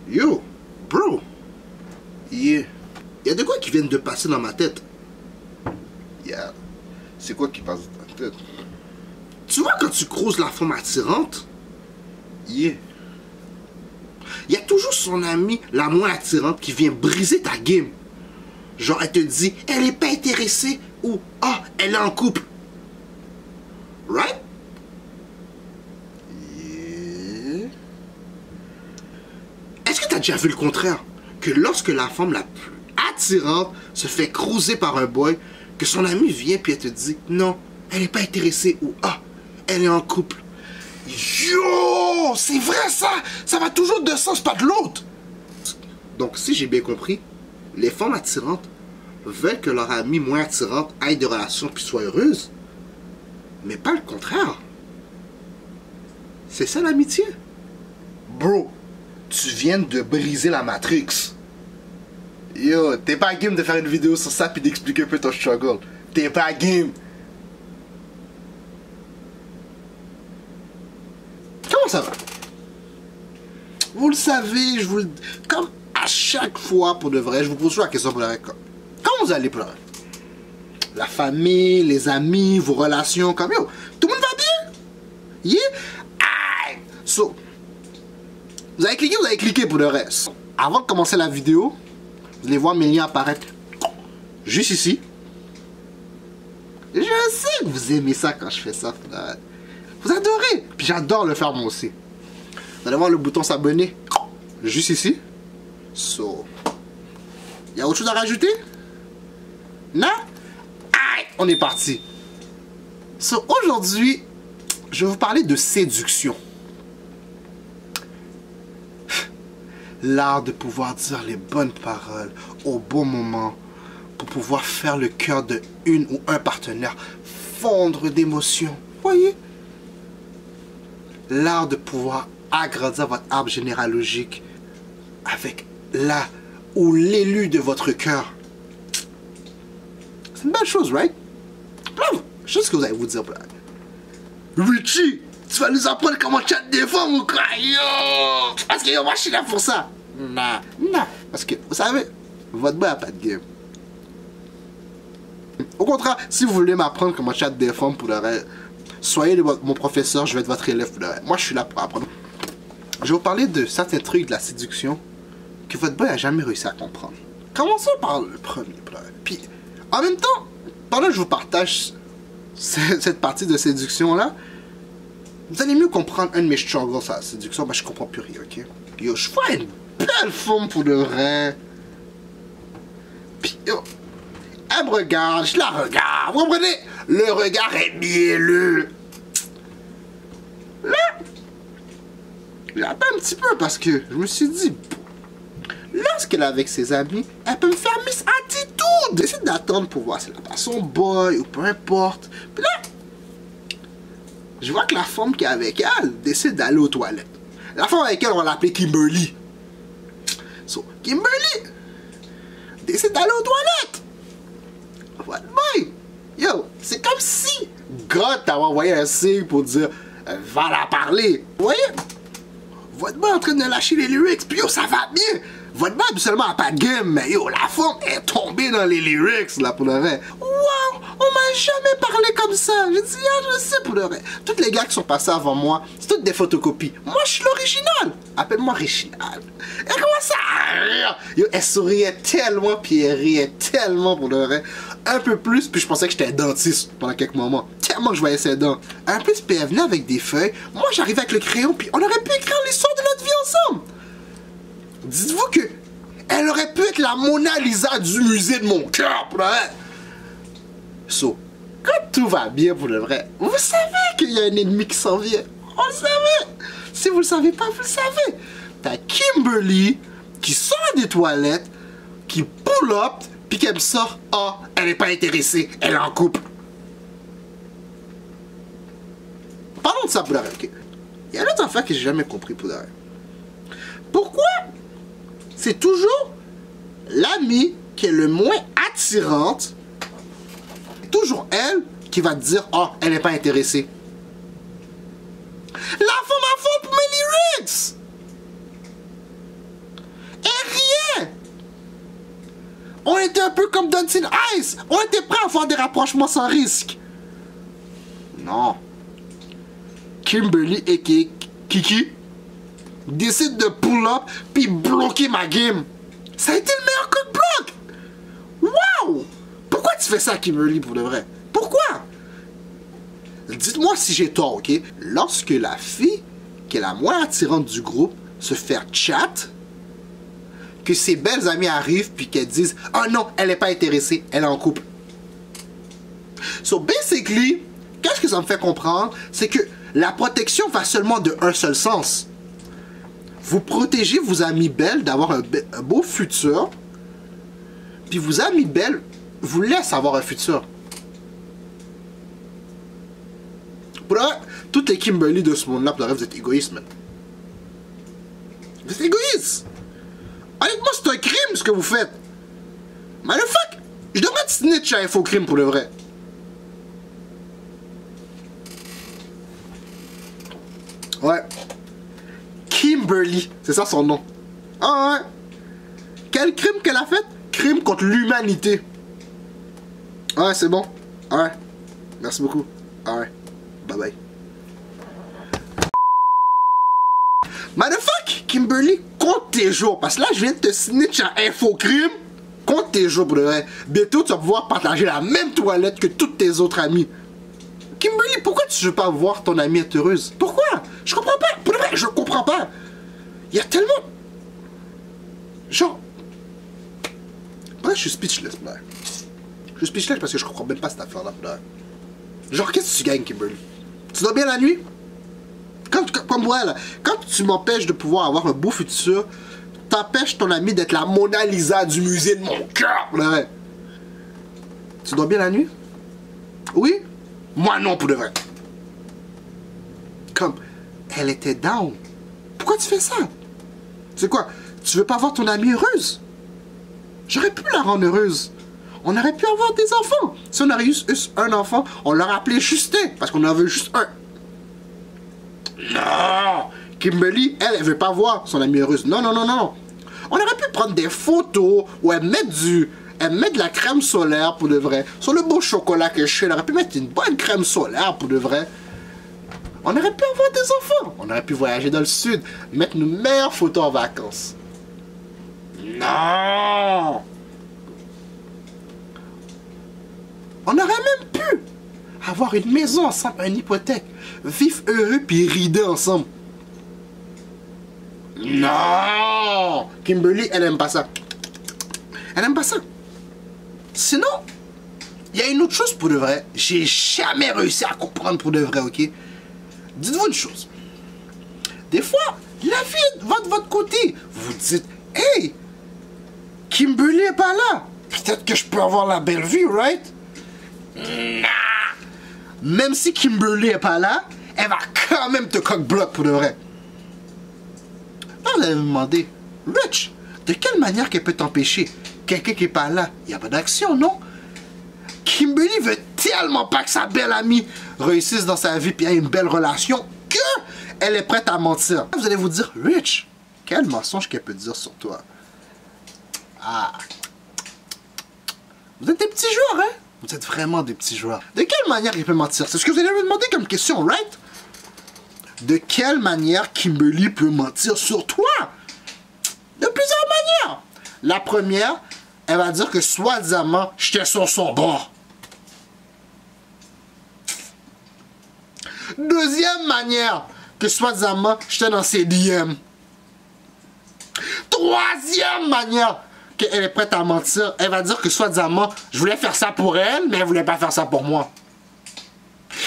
Yo, bro. Yeah. Y a de quoi qui viennent de passer dans ma tête. Yeah. C'est quoi qui passe dans ta tête? Tu vois quand tu croises la femme attirante? Yeah. Il y a toujours son amie la moins attirante qui vient briser ta game. Genre, elle te dit, elle est pas intéressée ou ah, elle est en couple. Right? Yeah. Est-ce que tu as déjà vu le contraire? Que lorsque la femme la plus attirante se fait cruiser par un boy, que son ami vient puis elle te dit, non, elle est pas intéressée ou ah, elle est en couple. Yo, c'est vrai ça! Ça va toujours d'un sens, pas de l'autre! Donc, si j'ai bien compris, les femmes attirantes veulent que leur amie moins attirante aille des relations puis soit heureuse. Mais pas le contraire. C'est ça l'amitié. Bro, tu viens de briser la Matrix. Yo, t'es pas game de faire une vidéo sur ça puis d'expliquer un peu ton struggle. T'es pas game. Comment ça va? Vous le savez, je vous le... Comme à chaque fois, pour de vrai, je vous pose toujours la question pour le vrai. Comment vous allez pour le vrai? La famille, les amis, vos relations, comme yo. Tout le monde va bien? Yeah? Aïe! So, vous avez cliqué pour le reste. Avant de commencer la vidéo, vous allez voir mes liens apparaître juste ici. Je sais que vous aimez ça quand je fais ça. Vous adorez. Puis j'adore le faire moi aussi. Vous allez voir le bouton s'abonner juste ici. So, il y a autre chose à rajouter? Non? Aïe, on est parti. So, aujourd'hui, je vais vous parler de séduction. L'art de pouvoir dire les bonnes paroles au bon moment pour pouvoir faire le cœur de une ou un partenaire fondre d'émotions. Voyez? L'art de pouvoir agrandir votre arbre généalogique avec la ou l'élu de votre cœur. C'est une belle chose, right? Bravo! Je sais ce que vous allez vous dire. Richie, tu vas nous apprendre comment chat des femmes ou quoi? Yo! Parce que yo, moi je suis là pour ça. Non, non. Parce que, vous savez, votre boy a pas de game. Au contraire, si vous voulez m'apprendre comment chat des femmes pour le reste, soyez mon professeur, je vais être votre élève pour le reste. Moi je suis là pour apprendre. Je vais vous parler de certains trucs de la séduction que votre boy a jamais réussi à comprendre. Commençons par le premier. Puis, en même temps, pendant que je vous partage cette partie de séduction-là, vous allez mieux comprendre un de mes struggles à la séduction. Ben, je comprends plus rien, ok? Yo, je vois une belle femme pour le vrai. Puis, yo, elle me regarde, je la regarde. Vous comprenez? Le regard est mielleux. Là, j'attends un petit peu parce que je me suis dit, lorsqu'elle est avec ses amis, elle peut me faire Miss Attitude. J'essaie d'attendre pour voir si elle passe son boy ou peu importe. Puis là, je vois que la femme qui est avec elle décide d'aller aux toilettes. La femme avec elle, on va l'appeler Kimberly. So, Kimberly décide d'aller aux toilettes. What boy? Yo, c'est comme si God t'avait envoyé un signe pour dire va la parler. Vous voyez? Votre boy est en train de lâcher les lyrics, puis yo, ça va bien. Votre boy, absolument, a pas de game, mais yo, la femme est tombée dans les lyrics, là, pour le vrai. Wow, on m'a jamais parlé comme ça. Je dis, ah, je sais, pour le vrai. Tous les gars qui sont passés avant moi, c'est toutes des photocopies. Moi, je suis l'original. Appelle-moi Réginal. Elle commence à rire. Yo, elle souriait tellement, puis elle riait tellement, pour le vrai. Un peu plus, puis je pensais que j'étais dentiste pendant quelques moments. Tellement que je voyais ses dents. Un peu, puis elle venait avec des feuilles. Moi, j'arrivais avec le crayon, puis on aurait pu écrire l'histoire de notre vie ensemble. Dites-vous que elle aurait pu être la Mona Lisa du musée de mon cœur, pour le vrai. So, quand tout va bien pour le vrai, vous savez qu'il y a un ennemi qui s'en vient. On le savait. Si vous le savez pas, vous le savez. T'as Kimberly qui sort des toilettes, qui pull up, puis qu'elle me sort, ah, elle est pas intéressée, elle est en couple. Parlons de ça pour le vrai, ok? Il y a une autre affaire que j'ai jamais compris pour le vrai. Pourquoi c'est toujours l'amie qui est le moins attirante, toujours elle qui va te dire, oh, elle n'est pas intéressée. La femme à fond pour mes lyrics. On était un peu comme Dancing Ice. On était prêts à faire des rapprochements sans risque. Non. Kimberly et Kiki décide de pull up puis bloquer ma game. Ça a été le meilleur coup de bloc. Wow! Pourquoi tu fais ça, Kimberly, pour de vrai? Pourquoi? Dites-moi si j'ai tort, ok? Lorsque la fille, qui est la moins attirante du groupe, se fait chat, que ses belles amies arrivent puis qu'elles disent « Oh non, elle n'est pas intéressée, elle est en couple. » So, basically, qu'est-ce que ça me fait comprendre? C'est que la protection va seulement de un seul sens. Vous protégez vos amies belles d'avoir un beau futur, puis vos amies belles vous laissent avoir un futur. Pour vrai, toutes les Kimberly de ce monde-là, pour le rêve, vous êtes égoïstes, man. Vous êtes égoïstes. Honnêtement, c'est un crime ce que vous faites. Motherfuck, je devrais te snitch à Infocrime pour le vrai. Ouais. Kimberly, c'est ça son nom. Ah ouais. Quel crime qu'elle a fait? Crime contre l'humanité. Ouais, c'est bon. Ouais. Merci beaucoup. Ouais. Bye bye. Motherfuck, Kimberly, compte tes jours. Parce que là, je viens de te snitch à Infocrime. Compte tes jours pour le vrai. Bientôt, tu vas pouvoir partager la même toilette que toutes tes autres amies. Kimberly, pourquoi tu veux pas voir ton amie être heureuse? Pourquoi? Je comprends pas. Pour le vrai, je comprends pas. Il y a tellement... Genre... Ouais, je suis speechless, là. Je suis speechless parce que je comprends même pas cette affaire-là, là. Genre, qu'est-ce que tu gagnes, Kimberly? Tu dors bien la nuit? Comme moi, là. Quand tu m'empêches de pouvoir avoir un beau futur, t'empêches ton ami d'être la Mona Lisa du musée de mon cœur, là. Tu dors bien la nuit? Oui? Moi non, pour de vrai. Comme, elle était down. Pourquoi tu fais ça? C'est quoi? Tu veux pas voir ton amie heureuse? J'aurais pu la rendre heureuse. On aurait pu avoir des enfants. Si on aurait eu un enfant, on l'aurait appelé Justin, parce qu'on en veut juste un. Non! Kimberly, elle veut pas voir son amie heureuse. Non, non, non, non. On aurait pu prendre des photos où elle met de la crème solaire pour de vrai. Sur le beau chocolat que je fais, elle aurait pu mettre une bonne crème solaire pour de vrai. On aurait pu avoir des enfants. On aurait pu voyager dans le sud, mettre nos meilleures photos en vacances. Non! On aurait même pu avoir une maison ensemble, une hypothèque, vivre heureux puis rider ensemble. Non! Kimberly, elle aime pas ça. Elle aime pas ça. Sinon, il y a une autre chose pour de vrai. J'ai jamais réussi à comprendre pour de vrai, ok? Dites-vous une chose. Des fois, la vie va de votre côté. Vous vous dites, hey, Kimberly est pas là. Peut-être que je peux avoir la belle vie, right? Nah. Même si Kimberly est pas là, elle va quand même te cock-block pour de vrai. Là, vous allez me demander, Rich, de quelle manière qu'elle peut t'empêcher? Quelqu'un qui est pas là, il n'y a pas d'action, non? Kimberly veut tellement pas que sa belle amie réussisse dans sa vie et ait une belle relation que elle est prête à mentir. Vous allez vous dire, Rich, quel mensonge qu'elle peut dire sur toi? Ah. Vous êtes des petits joueurs, hein? Vous êtes vraiment des petits joueurs. De quelle manière il peut mentir? C'est ce que vous allez me demander comme question, right? De quelle manière Kimberly peut mentir sur toi? De plusieurs manières. La première, elle va dire que soi-disant, j'étais sur son bord. Deuxième manière, que soi-disant, j'étais dans ses DM. Troisième manière, qu'elle est prête à mentir, elle va dire que soi-disant, je voulais faire ça pour elle, mais elle voulait pas faire ça pour moi.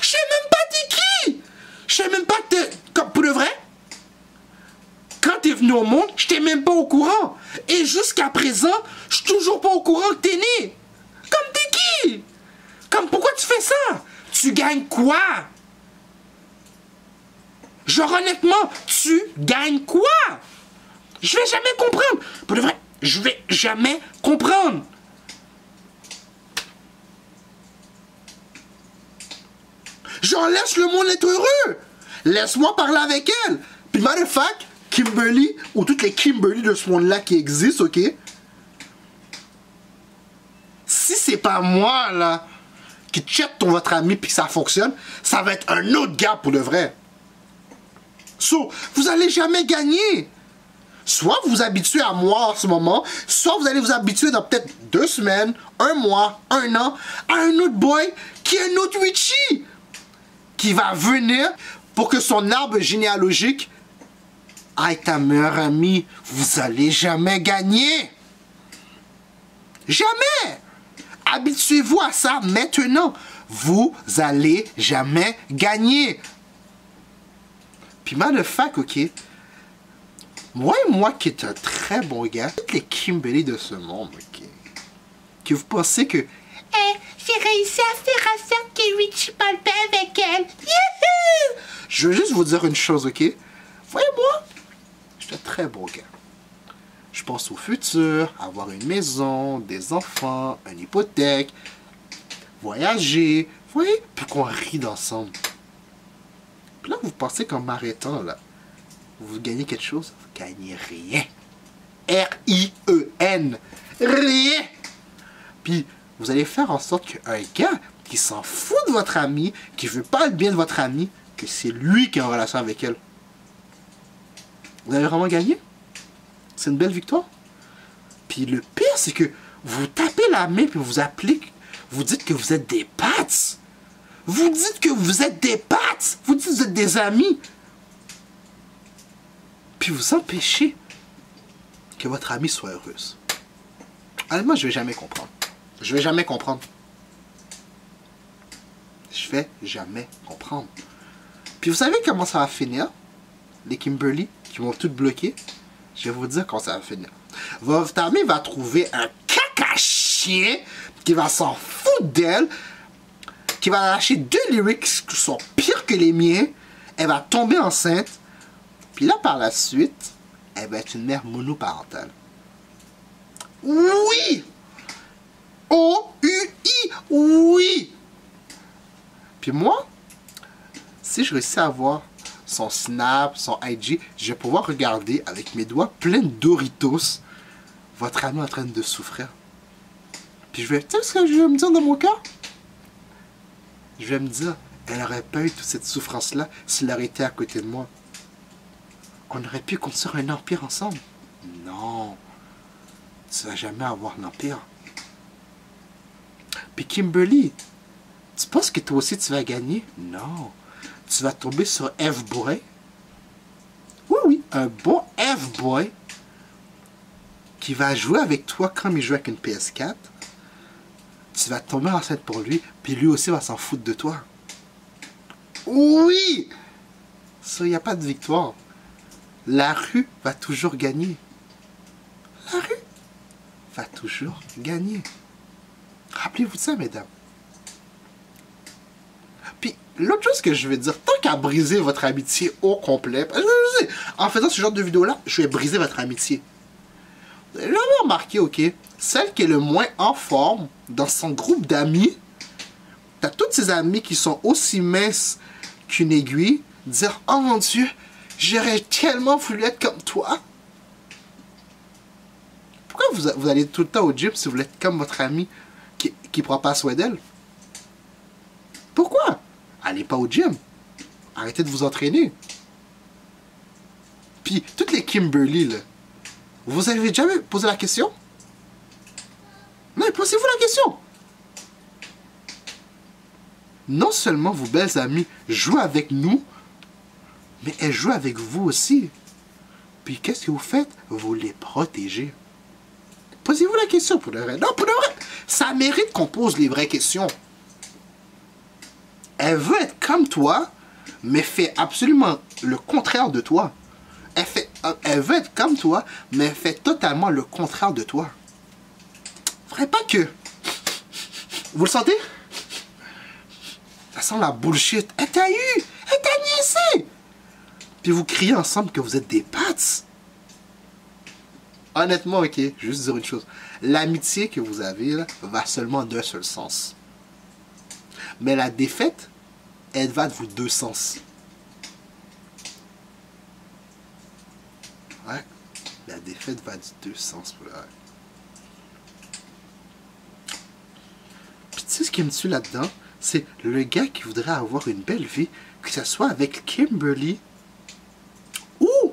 Je sais même pas t'es qui! Je sais même pas que t'es... Comme pour de vrai, quand t'es venu au monde, j'étais même pas au courant. Et jusqu'à présent, je suis toujours pas au courant que t'es né. Comme t'es qui? Comme pourquoi tu fais ça? Tu gagnes quoi? Genre honnêtement, tu gagnes quoi? Je vais jamais comprendre. Pour de vrai, je vais jamais comprendre. Genre laisse le monde être heureux. Laisse-moi parler avec elle. Puis matter of fact, Kimberly, ou toutes les Kimberly de ce monde-là qui existent, ok? pas moi, là, qui check votre ami puis que ça fonctionne, ça va être un autre gars pour le vrai. So, vous allez jamais gagner. Soit vous vous habituez à moi en ce moment, soit vous allez vous habituer dans peut-être 2 semaines, 1 mois, 1 an, à un autre boy qui est un autre Richie, qui va venir pour que son arbre généalogique aille ta meilleure amie. Vous allez jamais gagner. Jamais. Habituez-vous à ça maintenant. Vous allez jamais gagner. Puis matter of fact, ok, moi qui est un très bon gars, toutes les Kimberly de ce monde, ok, que vous pensez que j'ai réussi à faire en sorte que Richie parle pas avec elle. Youhou! Je veux juste vous dire une chose, ok? Voyez-moi, je suis un très bon gars. Je pense au futur, avoir une maison, des enfants, une hypothèque, voyager, vous voyez? Puis qu'on rit ensemble. Puis là, vous pensez qu'en m'arrêtant, là, vous gagnez quelque chose? Vous gagnez rien. R-I-E-N. Rien. Puis, vous allez faire en sorte qu'un gars qui s'en fout de votre ami, qui veut pas le bien de votre ami, que c'est lui qui est en relation avec elle. Vous avez vraiment gagné? C'est une belle victoire. Puis le pire, c'est que vous tapez la main puis vous appelez, vous dites que vous êtes des pattes. Vous dites que vous êtes des pattes. Vous dites que vous êtes des amis. Puis vous empêchez que votre amie soit heureuse. Honnêtement, je vais jamais comprendre. Je vais jamais comprendre. Je vais jamais comprendre. Puis vous savez comment ça va finir? Les Kimberly qui vont tout bloquer. Je vais vous dire comment ça va finir. Votre amie va trouver un caca chien qui va s'en foutre d'elle, qui va lâcher 2 lyrics qui sont pires que les miens. Elle va tomber enceinte. Puis là, par la suite, elle va être une mère monoparentale. Oui! O-U-I! Oui! Puis moi, si je réussis à avoir son Snap, son IG, je vais pouvoir regarder avec mes doigts pleins de Doritos votre ami en train de souffrir. Puis je vais, tu sais ce que je vais me dire dans mon cœur? Je vais me dire, elle n'aurait pas eu toute cette souffrance-là s'il aurait été à côté de moi. On aurait pu construire un empire ensemble. Non, tu vas jamais avoir l'empire. Puis Kimberly, tu penses que toi aussi tu vas gagner? Non. Tu vas tomber sur F-Boy. Oui, oui, un bon F-Boy qui va jouer avec toi comme il joue avec une PS4. Tu vas tomber enceinte pour lui, puis lui aussi va s'en foutre de toi. Oui! Ça, il n'y a pas de victoire. La rue va toujours gagner. La rue va toujours gagner. Rappelez-vous de ça, mesdames. Puis, l'autre chose que je veux dire, tant qu'à briser votre amitié au complet, en faisant ce genre de vidéo-là, je vais briser votre amitié. Vous avez jamais remarqué, ok, celle qui est le moins en forme dans son groupe d'amis, t'as toutes ces amies qui sont aussi minces qu'une aiguille, dire, oh mon Dieu, j'aurais tellement voulu être comme toi. Pourquoi vous allez tout le temps au gym si vous êtes comme votre ami qui prend pas soin d'elle? Pourquoi? Allez pas au gym. Arrêtez de vous entraîner. Puis, toutes les Kimberly, là, vous avez jamais posé la question? Non, posez-vous la question. Non seulement vos belles amies jouent avec nous, mais elles jouent avec vous aussi. Puis, qu'est-ce que vous faites? Vous les protégez. Posez-vous la question pour le vrai. Non, pour le vrai, ça mérite qu'on pose les vraies questions. Elle veut être comme toi, mais fait absolument le contraire de toi. Elle veut être comme toi, mais elle fait totalement le contraire de toi. Faudrait pas que... Vous le sentez? Ça sent la bullshit. Elle t'a eu! Elle t'a niaisé! Puis vous criez ensemble que vous êtes des pattes. Honnêtement, ok, je vais juste dire une chose. L'amitié que vous avez là, va seulement d'un seul sens. Mais la défaite, elle va de vos 2 sens. Ouais, la défaite va du 2 sens. sais ce qui me tue là-dedans? C'est le gars qui voudrait avoir une belle vie, que ce soit avec Kimberly ou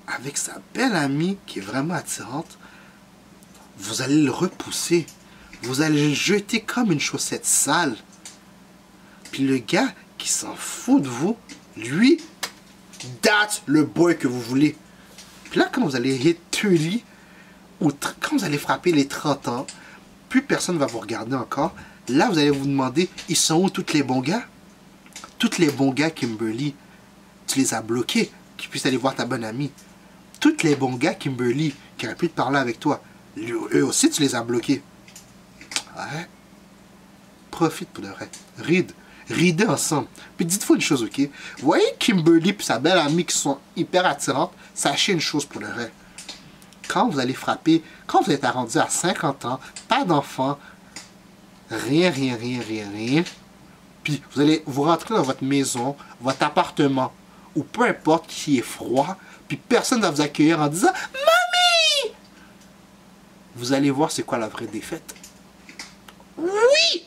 avec sa belle amie qui est vraiment attirante. Vous allez le repousser. Vous allez le jeter comme une chaussette sale. Puis le gars qui s'en fout de vous, lui, that's le boy que vous voulez. Puis là, quand vous allez hit 30, ou quand vous allez frapper les 30 ans, plus personne ne va vous regarder encore. Là, vous allez vous demander, ils sont où tous les bons gars? Tous les bons gars, Kimberly, tu les as bloqués, qu'ils puissent aller voir ta bonne amie. Tous les bons gars, Kimberly, qui auraient pu te parler avec toi, eux aussi, tu les as bloqués. Ouais. Profite pour de vrai. Ridez ensemble. Puis dites-vous une chose, ok? Vous voyez Kimberly et sa belle amie qui sont hyper attirantes, sachez une chose pour le vrai. Quand vous allez frapper, quand vous êtes rendu à 50 ans, pas d'enfant, rien. Puis vous allez vous rentrer dans votre maison, votre appartement, ou peu importe qui est froid, puis personne ne va vous accueillir en disant « Mamie! » Vous allez voir c'est quoi la vraie défaite. Oui!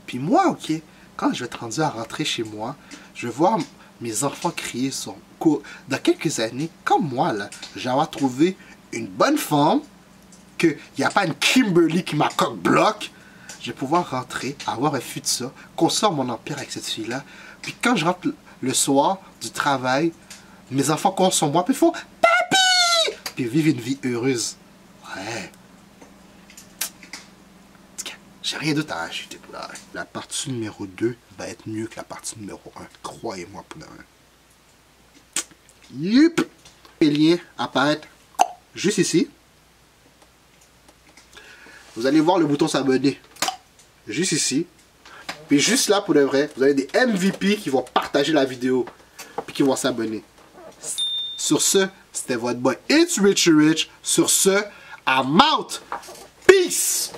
Puis moi, ok, quand je vais être rendu à rentrer chez moi, je vais voir mes enfants crier sur cours. Dans quelques années, comme moi, là, j'ai trouvé une bonne femme, qu'il n'y a pas une Kimberly qui m'a coq-bloc. Je vais pouvoir rentrer, avoir un futur, construire mon empire avec cette fille-là. Puis quand je rentre le soir du travail, mes enfants comptent sur moi, puis ils font « Papi! » Puis vivent une vie heureuse. Ouais. J'ai rien d'autre à ajouter pour la. La partie numéro 2 va être mieux que la partie numéro 1. Croyez-moi pour le 1. Yup! Les liens apparaissent juste ici. Vous allez voir le bouton s'abonner. Juste ici. Puis juste là, pour le vrai, vous avez des MVP qui vont partager la vidéo. Puis qui vont s'abonner. Sur ce, c'était votre boy It's Richie Rich. Sur ce, I'm out! Peace!